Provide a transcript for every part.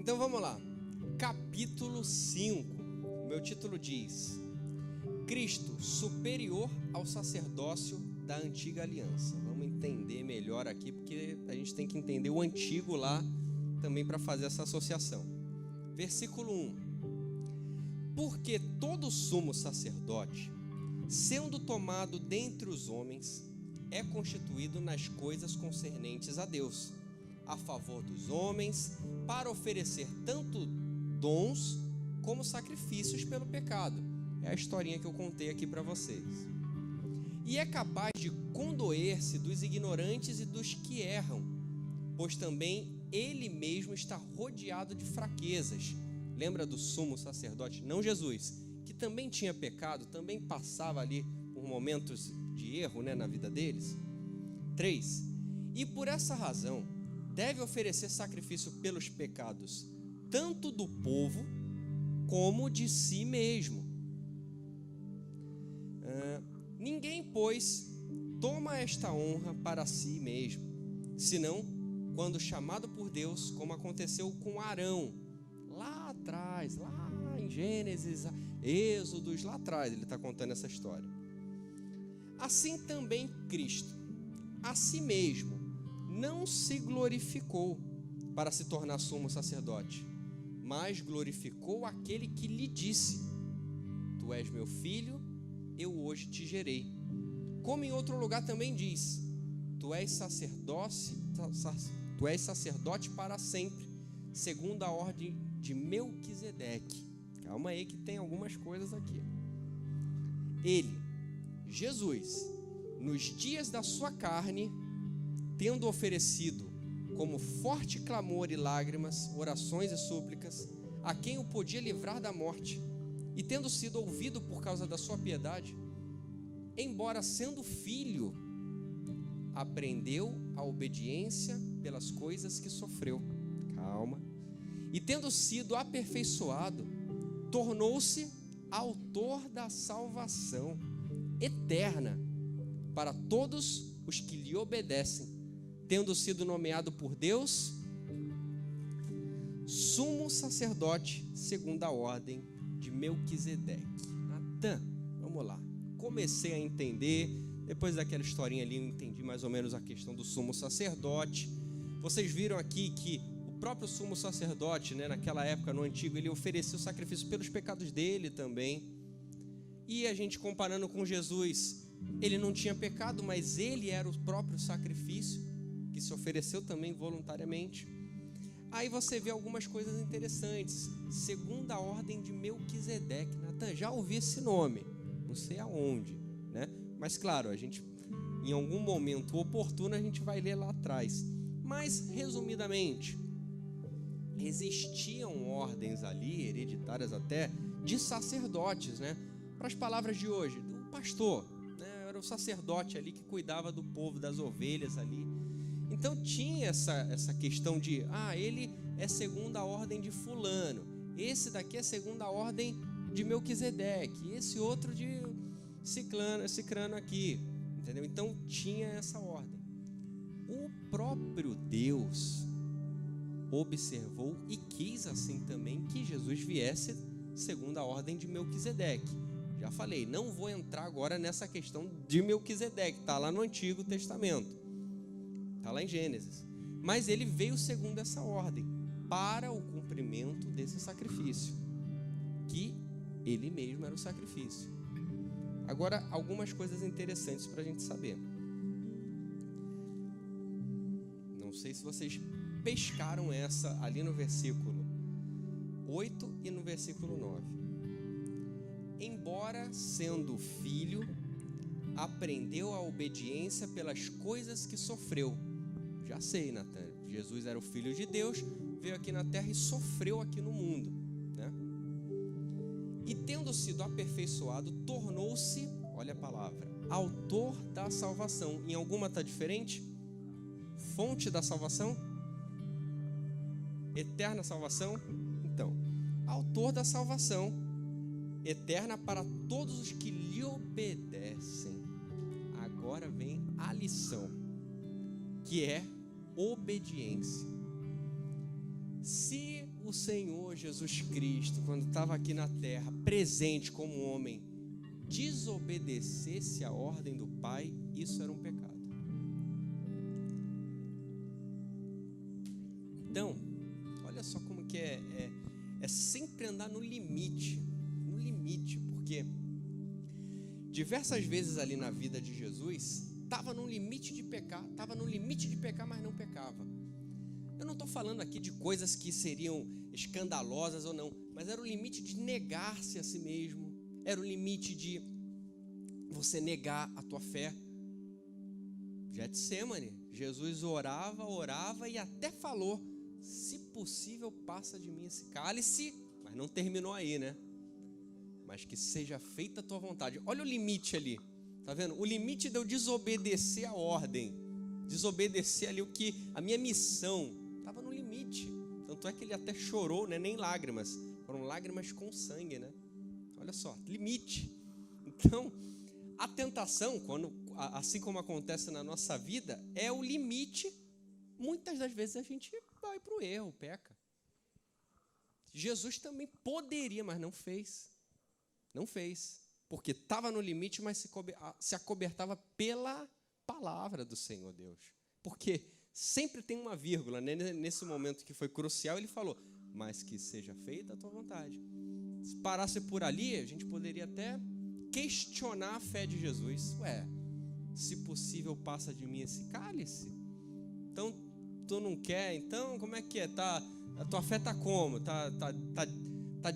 Então vamos lá, capítulo 5, meu título diz: Cristo superior ao sacerdócio da antiga aliança. Vamos entender melhor aqui, porque a gente tem que entender o antigo lá também para fazer essa associação. Versículo 1: Porque todo sumo sacerdote, sendo tomado dentre os homens, é constituído nas coisas concernentes a Deus, a favor dos homens, para oferecer tanto dons como sacrifícios pelo pecado. É a historinha que eu contei aqui para vocês. E é capaz de condoer-se dos ignorantes e dos que erram, pois também ele mesmo está rodeado de fraquezas. Lembra do sumo sacerdote, não Jesus, que também tinha pecado, também passava ali por momentos de erro, na vida deles. 3. E por essa razão deve oferecer sacrifício pelos pecados, tanto do povo como de si mesmo. Ninguém, pois, toma esta honra para si mesmo, senão quando chamado por Deus, como aconteceu com Arão, lá atrás, lá em Gênesis, Êxodos, lá atrás ele está contando essa história. Assim também Cristo, a si mesmo, não se glorificou para se tornar sumo sacerdote, mas glorificou aquele que lhe disse: Tu és meu filho, eu hoje te gerei. Como em outro lugar também diz: Tu és sacerdote para sempre, segundo a ordem de Melquisedeque. Calma aí que tem algumas coisas aqui. Ele, Jesus, nos dias da sua carne, tendo oferecido como forte clamor e lágrimas, orações e súplicas, a quem o podia livrar da morte, e tendo sido ouvido por causa da sua piedade, embora sendo filho, aprendeu a obediência pelas coisas que sofreu. Calma. E tendo sido aperfeiçoado, tornou-se autor da salvação eterna para todos os que lhe obedecem, tendo sido nomeado por Deus sumo sacerdote segundo a ordem de Melquisedeque. Natan, vamos lá. Comecei a entender, depois daquela historinha ali eu entendi mais ou menos a questão do sumo sacerdote. Vocês viram aqui que o próprio sumo sacerdote, naquela época, no antigo, ele oferecia o sacrifício pelos pecados dele também. E a gente comparando com Jesus, ele não tinha pecado, mas ele era o próprio sacrifício que se ofereceu também voluntariamente. Aí você vê algumas coisas interessantes. Segundo a ordem de Melquisedeque. Natan, já ouvi esse nome, não sei aonde, Mas claro, a gente, em algum momento oportuno, a gente vai ler lá atrás. Mas, resumidamente, existiam ordens ali, hereditárias até, de sacerdotes, Para as palavras de hoje, do pastor, era o sacerdote ali que cuidava do povo, das ovelhas ali. Então tinha essa questão de, ele é segundo a ordem de fulano, esse daqui é segundo a ordem de Melquisedeque, esse outro de cicrano aqui, entendeu? Então tinha essa ordem. O próprio Deus observou e quis assim também que Jesus viesse segundo a ordem de Melquisedeque. Já falei, não vou entrar agora nessa questão de Melquisedeque, está lá no Antigo Testamento, está lá em Gênesis. Mas ele veio segundo essa ordem, para o cumprimento desse sacrifício, que ele mesmo era o sacrifício. Agora, algumas coisas interessantes para a gente saber. Não sei se vocês pescaram essa ali no versículo 8 e no versículo 9. Embora sendo filho, aprendeu a obediência pelas coisas que sofreu. Já sei, Natan, Jesus era o Filho de Deus, veio aqui na terra e sofreu aqui no mundo, E tendo sido aperfeiçoado, tornou-se, olha a palavra, autor da salvação. Em alguma está diferente? Fonte da salvação? Eterna salvação? Então, autor da salvação eterna para todos os que lhe obedecem. Agora vem a lição, que é obediência. Se o Senhor Jesus Cristo, quando estava aqui na terra, presente como homem, desobedecesse a ordem do Pai, isso era um pecado. Então, olha só como que é sempre andar no limite, porque diversas vezes ali na vida de Jesus, estava no limite de pecar, mas não pecava. Eu não estou falando aqui de coisas que seriam escandalosas ou não, mas era o limite de negar-se a si mesmo, era o limite de você negar a tua fé. Getsemane, Jesus orava e até falou: se possível, passa de mim esse cálice, mas não terminou aí, né? Mas que seja feita a tua vontade. Olha o limite ali, tá vendo? O limite de eu desobedecer a ordem, desobedecer ali a minha missão, estava no limite. Tanto é que ele até chorou, né? Nem lágrimas, foram lágrimas com sangue, né? Olha só, limite. Então, a tentação, assim como acontece na nossa vida, é o limite. Muitas das vezes a gente vai para o erro, peca. Jesus também poderia, mas não fez. Não fez, porque estava no limite, mas se acobertava pela palavra do Senhor Deus. Porque sempre tem uma vírgula, né? Nesse momento que foi crucial, ele falou: mas que seja feita a tua vontade. Se parasse por ali, a gente poderia até questionar a fé de Jesus. Se possível, passa de mim esse cálice. Então, tu não quer? Então, como é que é? A tua fé está como? Tá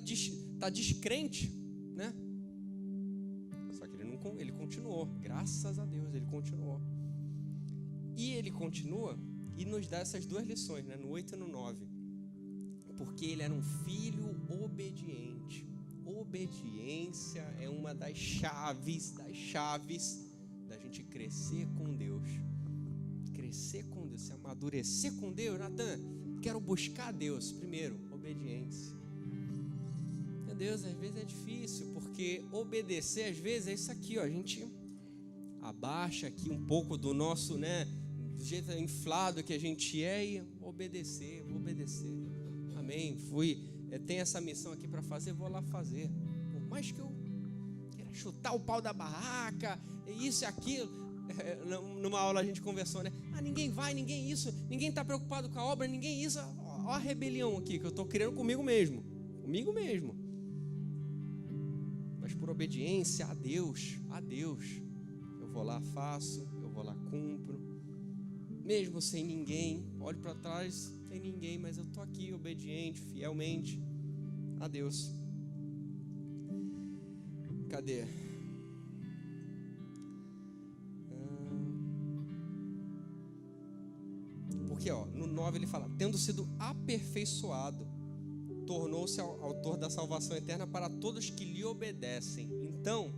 descrente, né? Só que ele continuou. Graças a Deus, ele continuou. E ele continua e nos dá essas duas lições, né? No 8 e no 9. Porque ele era um filho obediente. Obediência é uma das chaves da gente crescer com Deus. Crescer com Deus, se amadurecer com Deus. Natan, quero buscar Deus. Primeiro, obediência. Meu Deus, às vezes é difícil, porque obedecer às vezes é isso aqui, ó. A gente abaixa aqui um pouco do nosso, né, do jeito inflado que a gente é, e obedecer. Amém. Tem essa missão aqui para fazer, vou lá fazer. Por mais que eu queira chutar o pau da barraca, isso e aquilo. Numa aula a gente conversou, né? Ninguém vai, ninguém isso, ninguém está preocupado com a obra, ninguém isso. Ó a rebelião aqui que eu estou criando comigo mesmo. Mas por obediência a Deus, eu vou lá, faço, eu vou lá, cumpro. Mesmo sem ninguém, olho para trás, sem ninguém, mas eu estou aqui obediente, fielmente a Deus. Cadê? Porque no 9 ele fala: tendo sido aperfeiçoado, tornou-se autor da salvação eterna para todos que lhe obedecem. Então,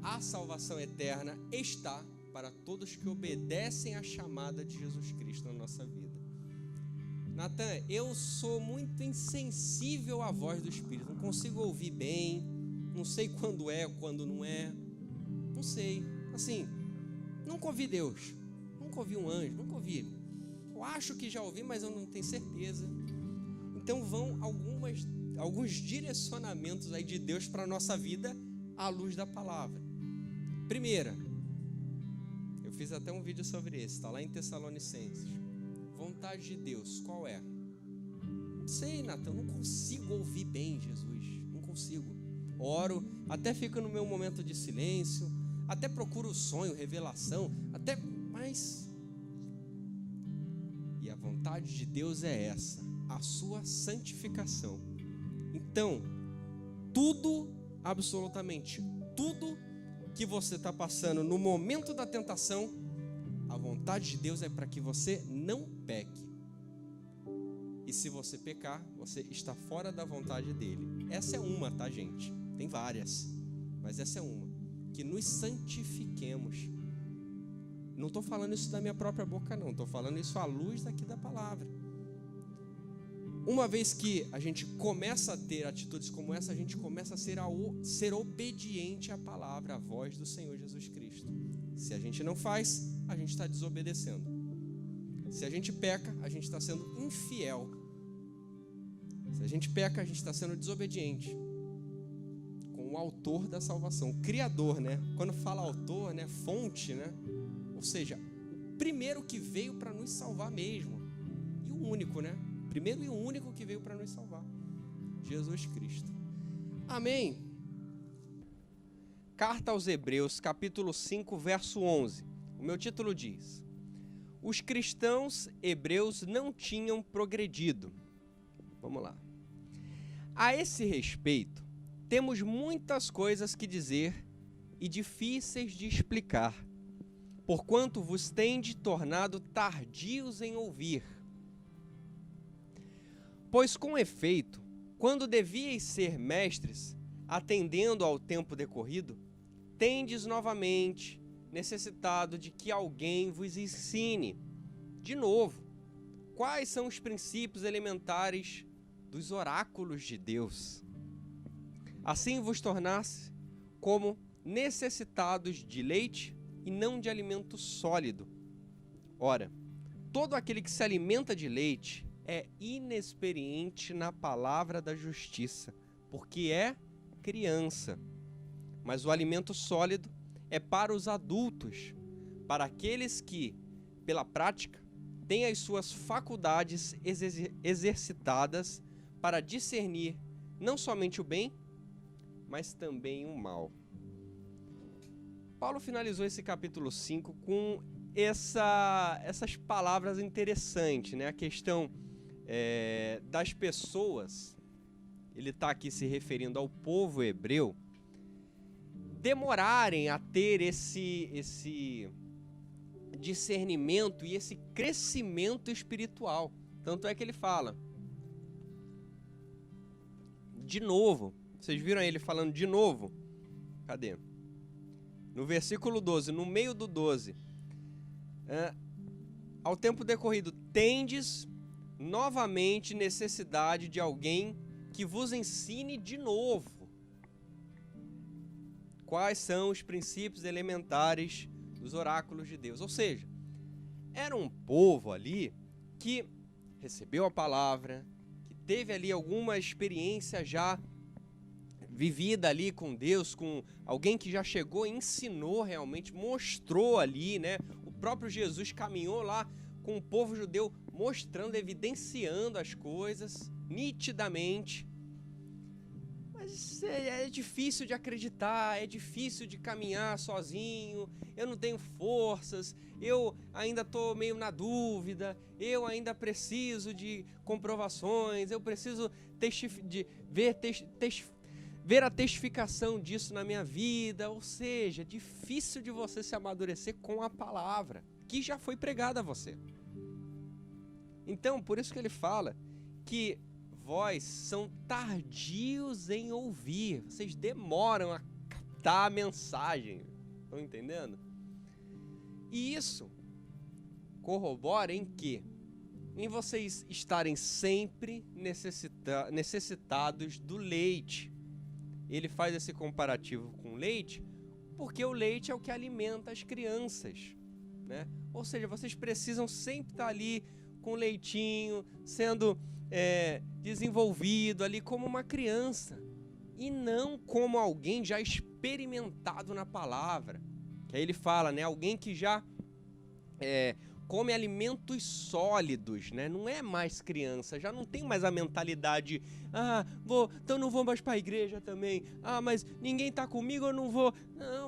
a salvação eterna está para todos que obedecem à chamada de Jesus Cristo na nossa vida. Natan, eu sou muito insensível à voz do Espírito, não consigo ouvir bem, não sei quando é, quando não é, não sei, assim, nunca ouvi Deus, nunca ouvi um anjo, nunca ouvi, eu acho que já ouvi, mas eu não tenho certeza. Então vão alguns direcionamentos aí de Deus para a nossa vida à luz da palavra. Primeira, eu fiz até um vídeo sobre esse, está lá em Tessalonicenses. Vontade de Deus, qual é? Não sei, Natan, eu não consigo ouvir bem Jesus, não consigo. Oro, até fico no meu momento de silêncio, até procuro sonho, revelação, mas... E a vontade de Deus é essa, a sua santificação. Então, tudo, absolutamente tudo que você está passando no momento da tentação, a vontade de Deus é para que você não peque. E se você pecar, você está fora da vontade dele. Essa é uma, tá, gente? Tem várias, mas essa é uma. Que nos santifiquemos. Não estou falando isso da minha própria boca, não. Estou falando isso à luz daqui da palavra. Uma vez que a gente começa a ter atitudes como essa, a gente começa a ser obediente à palavra, à voz do Senhor Jesus Cristo. Se a gente não faz, a gente está desobedecendo. Se a gente peca, a gente está sendo infiel. Se a gente peca, a gente está sendo desobediente com o autor da salvação, o criador, né? Quando fala autor, né? Fonte, né? Ou seja, o primeiro que veio para nos salvar mesmo. E o único, né? Primeiro e o único que veio para nos salvar. Jesus Cristo. Amém. Carta aos Hebreus, capítulo 5, verso 11. O meu título diz: os cristãos hebreus não tinham progredido. Vamos lá. A esse respeito, temos muitas coisas que dizer e difíceis de explicar, porquanto vos tende tornado tardios em ouvir. Pois, com efeito, quando devíeis ser mestres, atendendo ao tempo decorrido, tendes novamente necessitado de que alguém vos ensine, de novo, quais são os princípios elementares dos oráculos de Deus. Assim vos tornasse como necessitados de leite e não de alimento sólido. Ora, todo aquele que se alimenta de leite é inexperiente na palavra da justiça, porque é criança. Mas o alimento sólido é para os adultos, para aqueles que, pela prática, têm as suas faculdades exercitadas para discernir não somente o bem, mas também o mal. Paulo finalizou esse capítulo 5 com essas palavras interessantes, né? A questão das pessoas, ele está aqui se referindo ao povo hebreu, demorarem a ter esse discernimento e esse crescimento espiritual. Tanto é que ele fala, de novo, vocês viram ele falando de novo? Cadê? No versículo 12, no meio do 12, ao tempo decorrido, tendes novamente necessidade de alguém que vos ensine de novo quais são os princípios elementares dos oráculos de Deus. Ou seja, era um povo ali que recebeu a palavra, que teve ali alguma experiência já vivida ali com Deus, com alguém que já chegou e ensinou realmente, mostrou ali, né? O próprio Jesus caminhou lá com o povo judeu, mostrando, evidenciando as coisas nitidamente. Mas é difícil de acreditar, é difícil de caminhar sozinho, eu não tenho forças, eu ainda estou meio na dúvida, eu ainda preciso de comprovações, eu preciso ver a testificação disso na minha vida. Ou seja, é difícil de você se amadurecer com a palavra que já foi pregada a você. Então, por isso que ele fala que vós são tardios em ouvir, vocês demoram a captar a mensagem, estão entendendo? E isso corrobora em quê? Em vocês estarem sempre necessitados do leite. Ele faz esse comparativo com o leite, porque o leite é o que alimenta as crianças, né? Ou seja, vocês precisam sempre estar ali com o leitinho, sendo desenvolvido ali como uma criança, e não como alguém já experimentado na palavra. Que aí ele fala, né? Alguém que já come alimentos sólidos, né? Não é mais criança, já não tem mais a mentalidade, então não vou mais para a igreja também, mas ninguém está comigo, eu não vou.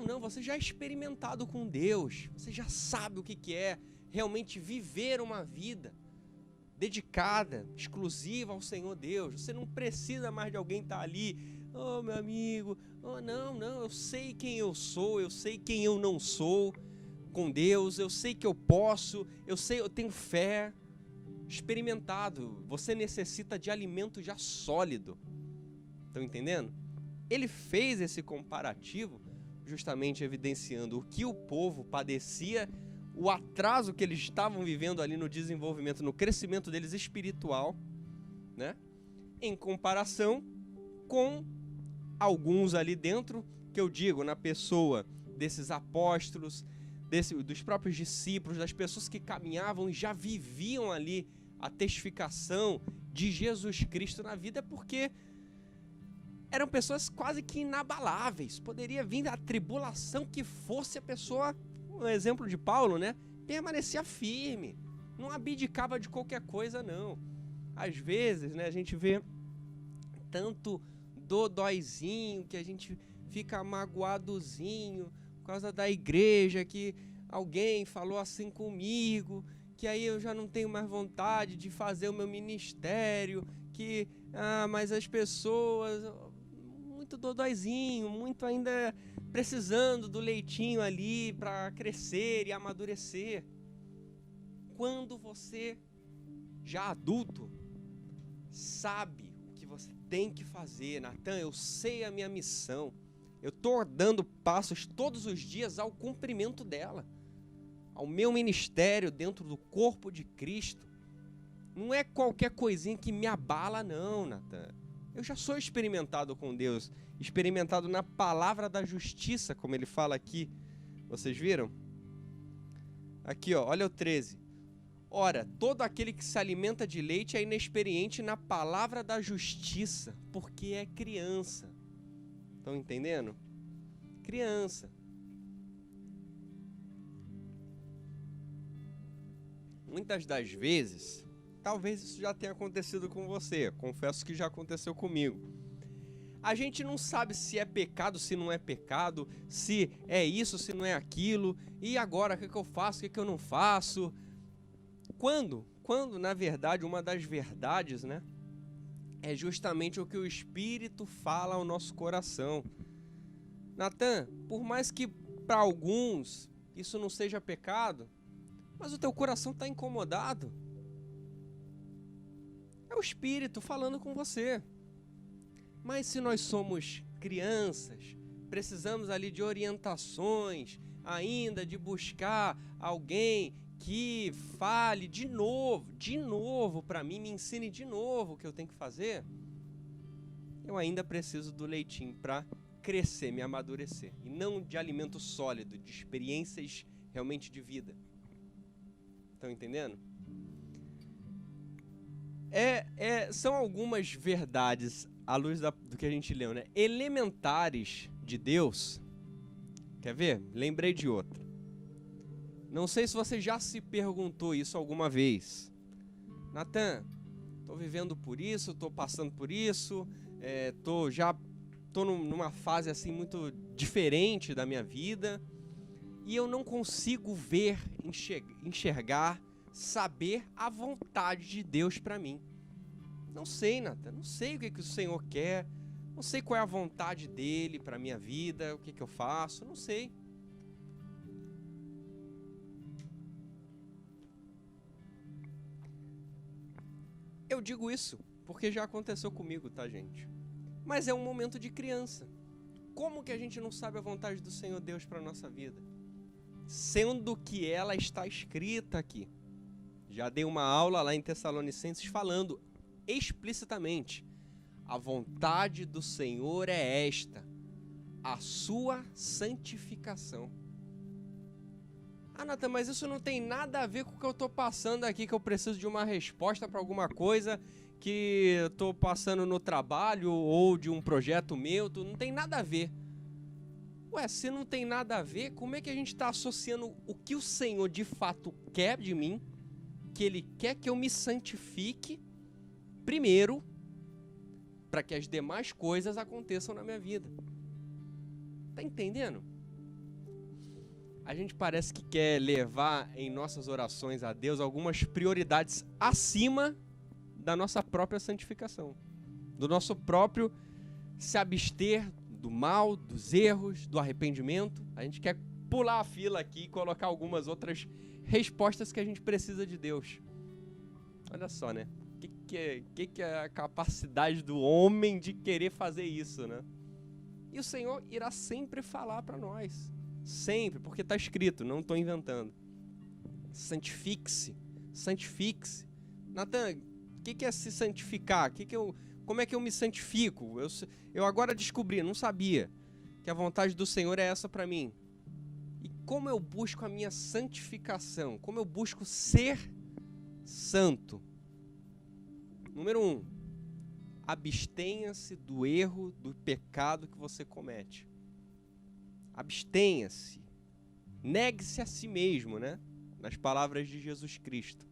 Não, você já é experimentado com Deus, você já sabe o que é realmente viver uma vida dedicada, exclusiva ao Senhor Deus. Você não precisa mais de alguém estar ali, meu amigo, não, eu sei quem eu sou, eu sei quem eu não sou com Deus, eu sei que eu posso, eu tenho fé, experimentado. Você necessita de alimento já sólido. Estão entendendo? Ele fez esse comparativo justamente evidenciando o que o povo padecia, o atraso que eles estavam vivendo ali no desenvolvimento, no crescimento deles espiritual, né? Em comparação com alguns ali dentro, que eu digo, na pessoa desses apóstolos, dos próprios discípulos, das pessoas que caminhavam e já viviam ali a testificação de Jesus Cristo na vida é porque eram pessoas quase que inabaláveis. Poderia vir a tribulação que fosse, a pessoa, um exemplo de Paulo, né? Permanecia firme, não abdicava de qualquer coisa, não. Às vezes, né, a gente vê tanto dodóizinho, que a gente fica magoadozinho por causa da igreja, que alguém falou assim comigo, que aí eu já não tenho mais vontade de fazer o meu ministério, que, mas as pessoas, muito dodóizinho, muito ainda precisando do leitinho ali para crescer e amadurecer. Quando você, já adulto, sabe o que você tem que fazer, Natan, eu sei a minha missão, eu estou dando passos todos os dias ao cumprimento dela, ao meu ministério dentro do corpo de Cristo. Não é qualquer coisinha que me abala, não, Natan. Eu já sou experimentado com Deus, experimentado na palavra da justiça, como ele fala aqui. Vocês viram? Aqui, ó, olha o 13. Ora, todo aquele que se alimenta de leite é inexperiente na palavra da justiça, porque é criança. Estão entendendo? Criança. Muitas das vezes, talvez isso já tenha acontecido com você, confesso que já aconteceu comigo. A gente não sabe se é pecado, se não é pecado, se é isso, se não é aquilo, e agora o que eu faço, o que eu não faço? Quando, na verdade, uma das verdades, né, é justamente o que o Espírito fala ao nosso coração. Natan, por mais que para alguns isso não seja pecado, mas o teu coração está incomodado. É o Espírito falando com você. Mas se nós somos crianças, precisamos ali de orientações, ainda de buscar alguém que fale de novo para mim, me ensine de novo o que eu tenho que fazer, eu ainda preciso do leitinho para crescer, me amadurecer, e não de alimento sólido, de experiências realmente de vida. Estão entendendo? São algumas verdades, à luz do que a gente leu, né? Elementares de Deus. Quer ver? Lembrei de outra. Não sei se você já se perguntou isso alguma vez. Natan, estou vivendo por isso, estou passando por isso, estou numa fase assim muito diferente da minha vida e eu não consigo ver, enxergar, saber a vontade de Deus para mim. Não sei, Natan, não sei o que o Senhor quer, não sei qual é a vontade dele para minha vida, o que eu faço, não sei. Eu digo isso porque já aconteceu comigo, tá, gente? Mas é um momento de criança. Como que a gente não sabe a vontade do Senhor Deus para a nossa vida? Sendo que ela está escrita aqui. Já dei uma aula lá em Tessalonicenses falando explicitamente. A vontade do Senhor é esta, a sua santificação. Natan, mas isso não tem nada a ver com o que eu estou passando aqui, que eu preciso de uma resposta para alguma coisa que eu estou passando no trabalho ou de um projeto meu, não tem nada a ver. Ué, se não tem nada a ver, como é que a gente está associando o que o Senhor de fato quer de mim, que Ele quer que eu me santifique primeiro, para que as demais coisas aconteçam na minha vida? Tá entendendo? A gente parece que quer levar em nossas orações a Deus algumas prioridades acima da nossa própria santificação, do nosso próprio se abster do mal, dos erros, do arrependimento. A gente quer pular a fila aqui e colocar algumas outras respostas que a gente precisa de Deus. Olha só, né? O que é a capacidade do homem de querer fazer isso, né? E o Senhor irá sempre falar para nós. Sempre, porque está escrito, não estou inventando. Santifique-se, santifique-se. Natan, o que é se santificar? Como é que eu me santifico? Eu agora descobri, não sabia, que a vontade do Senhor é essa para mim. E como eu busco a minha santificação? Como eu busco ser santo? Número 1, abstenha-se do erro, do pecado que você comete. Abstenha-se. Negue-se a si mesmo, né? Nas palavras de Jesus Cristo.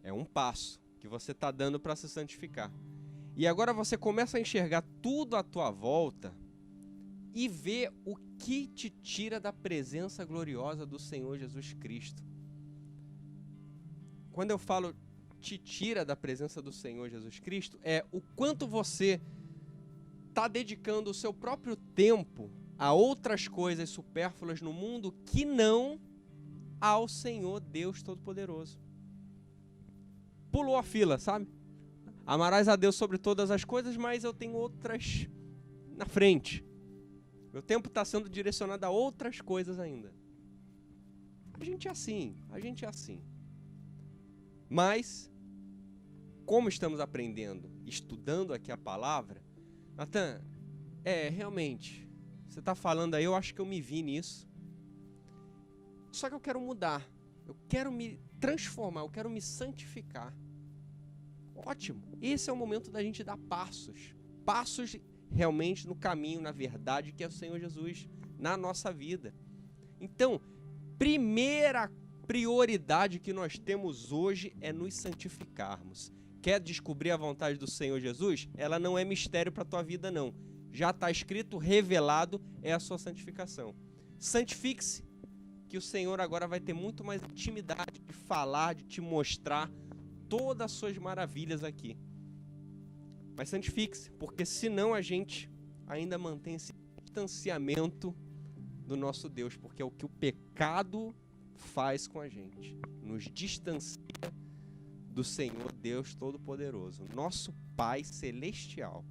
É um passo que você está dando para se santificar. E agora você começa a enxergar tudo à tua volta e ver o que te tira da presença gloriosa do Senhor Jesus Cristo. Quando eu falo te tira da presença do Senhor Jesus Cristo, é o quanto você está dedicando o seu próprio tempo a outras coisas supérfluas no mundo que não ao Senhor Deus Todo-Poderoso. Pulou a fila, sabe? Amarás a Deus sobre todas as coisas, mas eu tenho outras na frente. Meu tempo está sendo direcionado a outras coisas ainda. A gente é assim. Mas, como estamos aprendendo, estudando aqui a palavra, Natan, realmente, você está falando aí, eu acho que eu me vi nisso. Só que eu quero mudar, eu quero me transformar, eu quero me santificar. Ótimo, esse é o momento da gente dar passos realmente no caminho, na verdade, que é o Senhor Jesus na nossa vida. Então, primeira prioridade que nós temos hoje é nos santificarmos. Quer descobrir a vontade do Senhor Jesus? Ela não é mistério para a tua vida, não. Já está escrito, revelado, é a sua santificação. Santifique-se, que o Senhor agora vai ter muito mais intimidade de falar, de te mostrar todas as suas maravilhas aqui. Mas santifique-se, porque senão a gente ainda mantém esse distanciamento do nosso Deus, porque é o que o pecado faz com a gente. Nos distancia do Senhor Deus Todo-Poderoso, nosso Pai Celestial.